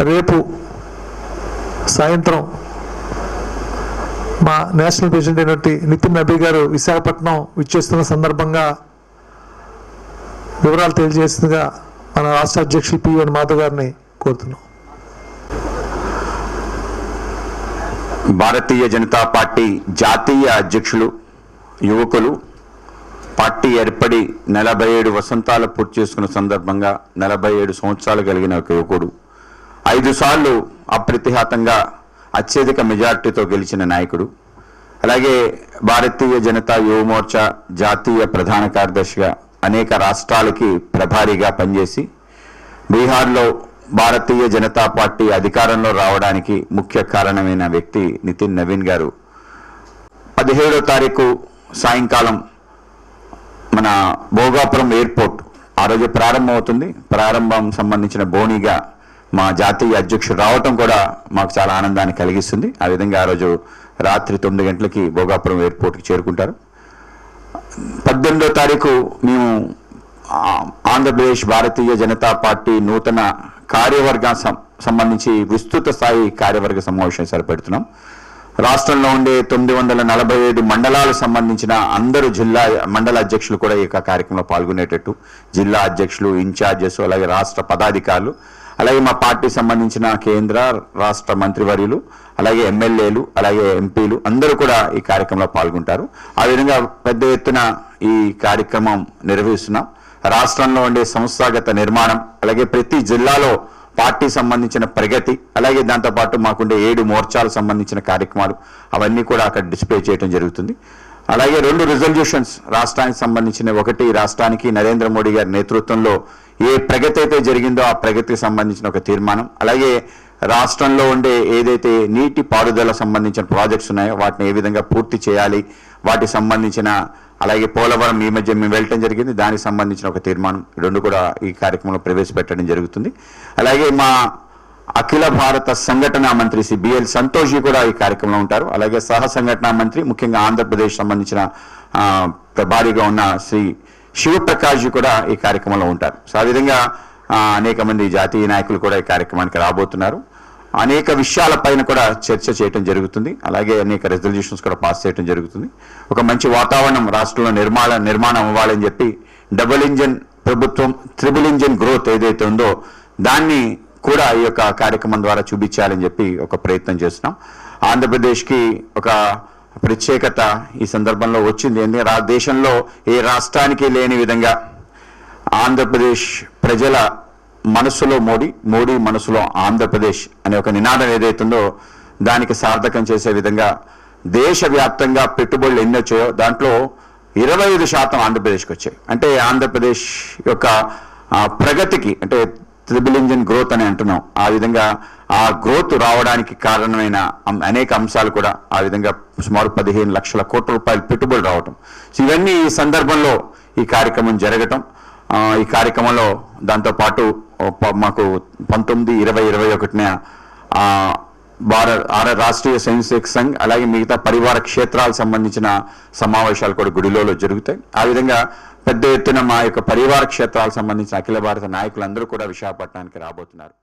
రేపు సాయంత్రం మా నేషనల్ ప్రెసిడెంట్ అయినటువంటి నితిన్ నబీ గారు విశాఖపట్నం విచ్చేస్తున్న సందర్భంగా వివరాలు తెలియజేస్తుందిగా మన రాష్ట్ర అధ్యక్షులు పివన్ మాధవ్ గారిని కోరుతున్నాం. భారతీయ జనతా పార్టీ జాతీయ అధ్యక్షులు, యువకులు, పార్టీ ఏర్పడి 47 వసంతాలు పూర్తి చేసుకున్న సందర్భంగా 47 సంవత్సరాలు కలిగిన ఒక యువకుడు, 5 సార్లు అప్రతిహతంగా అత్యధిక మెజార్టీతో గెలిచిన నాయకుడు, అలాగే భారతీయ జనతా యువ మోర్చా జాతీయ ప్రధాన కార్యదర్శిగా అనేక రాష్ట్రాలకి ప్రభారీగా పనిచేసి బీహార్లో భారతీయ జనతా పార్టీ అధికారంలో రావడానికి ముఖ్య కారణమైన వ్యక్తి నితిన్ నవీన్ గారు 17వ తారీఖు సాయంకాలం మన భోగాపురం ఎయిర్పోర్ట్ ఆ రోజు ప్రారంభమవుతుంది. ప్రారంభం సంబంధించిన బోనీగా మా జాతీయ అధ్యక్షుడు రావటం కూడా మాకు చాలా ఆనందాన్ని కలిగిస్తుంది. ఆ విధంగా ఆ రోజు రాత్రి 9 గంటలకి భోగాపురం ఎయిర్పోర్ట్కి చేరుకుంటారు. 18వ తారీఖు మేము ఆంధ్రప్రదేశ్ భారతీయ జనతా పార్టీ నూతన కార్యవర్గ సంబంధించి విస్తృత స్థాయి కార్యవర్గ సమావేశం సరిపెడుతున్నాం. రాష్ట్రంలో ఉండే 945 మండలాలకు సంబంధించిన అందరూ జిల్లా మండల అధ్యక్షులు కూడా ఈ కార్యక్రమంలో పాల్గొనేటట్టు జిల్లా అధ్యక్షులు, ఇన్ఛార్జెస్, అలాగే రాష్ట్ర పదాధికారులు, అలాగే మా పార్టీ సంబంధించిన కేంద్ర రాష్ట్ర మంత్రివర్యులు, అలాగే ఎమ్మెల్యేలు, అలాగే ఎంపీలు అందరూ కూడా ఈ కార్యక్రమంలో పాల్గొంటారు. ఆ విధంగా పెద్ద ఎత్తున ఈ కార్యక్రమం నిర్వహిస్తున్నాం. రాష్ట్రంలో ఉండే సంస్థాగత నిర్మాణం, అలాగే ప్రతి జిల్లాలో పార్టీ సంబంధించిన ప్రగతి, అలాగే దాంతోపాటు మాకుండే 7 మోర్చాలకు సంబంధించిన కార్యక్రమాలు అవన్నీ కూడా అక్కడ డిస్ప్లే చేయడం జరుగుతుంది. అలాగే 2 రిజల్యూషన్స్ రాష్ట్రానికి సంబంధించిన, ఒకటి రాష్ట్రానికి నరేంద్ర మోడీ గారి నేతృత్వంలో ఏ ప్రగతి అయితే జరిగిందో ఆ ప్రగతికి సంబంధించిన ఒక తీర్మానం, అలాగే రాష్ట్రంలో ఉండే ఏదైతే నీటి పారుదల సంబంధించిన ప్రాజెక్ట్స్ ఉన్నాయో వాటిని ఏ విధంగా పూర్తి చేయాలి, వాటికి సంబంధించిన, అలాగే పోలవరం ఈ మధ్య మేము వెళ్ళటం జరిగింది, దానికి సంబంధించిన ఒక తీర్మానం 2 కూడా ఈ కార్యక్రమంలో ప్రవేశపెట్టడం జరుగుతుంది. అలాగే మా అఖిల భారత సంఘటనా మంత్రి శ్రీ బిఎల్ సంతోష్ కూడా ఈ కార్యక్రమంలో ఉంటారు. అలాగే సహ సంఘటనా మంత్రి, ముఖ్యంగా ఆంధ్రప్రదేశ్ సంబంధించిన ప్రభారిగా ఉన్న శ్రీ శివప్రకాష్ కూడా ఈ కార్యక్రమంలో ఉంటారు. సో ఆ విధంగా అనేక మంది జాతీయ నాయకులు కూడా ఈ కార్యక్రమానికి రాబోతున్నారు. అనేక విషయాలపైన కూడా చర్చ చేయడం జరుగుతుంది. అలాగే అనేక రెజల్యూషన్స్ కూడా పాస్ చేయడం జరుగుతుంది. ఒక మంచి వాతావరణం రాష్ట్రంలో నిర్మాణం అవ్వాలని చెప్పి డబుల్ ఇంజన్ ప్రభుత్వం, ట్రిపుల్ ఇంజన్ గ్రోత్ ఏదైతే ఉందో దాన్ని కూడా ఈ యొక్క కార్యక్రమం ద్వారా చూపించాలని చెప్పి ఒక ప్రయత్నం చేస్తున్నాం. ఆంధ్రప్రదేశ్కి ఒక ప్రత్యేకత ఈ సందర్భంలో వచ్చింది. ఎందుకంటే దేశంలో ఏ రాష్ట్రానికి లేని విధంగా ఆంధ్రప్రదేశ్ ప్రజల మనసులో మోడీ మనసులో ఆంధ్రప్రదేశ్ అనే ఒక నినాదం ఏదైతుందో దానికి సార్థకం చేసే విధంగా దేశవ్యాప్తంగా పెట్టుబడులు ఎన్ని వచ్చాయో దాంట్లో 25% ఆంధ్రప్రదేశ్కి వచ్చాయి. అంటే ఆంధ్రప్రదేశ్ యొక్క ప్రగతికి, అంటే ట్రిపుల్ ఇంజిన్ గ్రోత్ అని అంటున్నాం, ఆ విధంగా ఆ గ్రోత్ రావడానికి కారణమైన అనేక అంశాలు కూడా ఆ విధంగా సుమారు 15 లక్షల కోట్ల రూపాయలు పెట్టుబడులు రావటం. సో ఇవన్నీ ఈ సందర్భంలో ఈ కార్యక్రమం జరగటం, ఈ కార్యక్రమంలో దాంతోపాటు మాకు 19, 20, 21న రాష్ట్రీయ స్వయంసేవక్ సంఘ్, అలాగే మిగతా పరివార క్షేత్రాలకు సంబంధించిన సమావేశాలు కూడా గుడిలో జరుగుతాయి. ఆ విధంగా పెద్ద ఎత్తున మా యొక్క పరివార క్షేత్రాలకు సంబంధించిన అఖిల భారత నాయకులందరూ కూడా విశాఖపట్నానికి రాబోతున్నారు.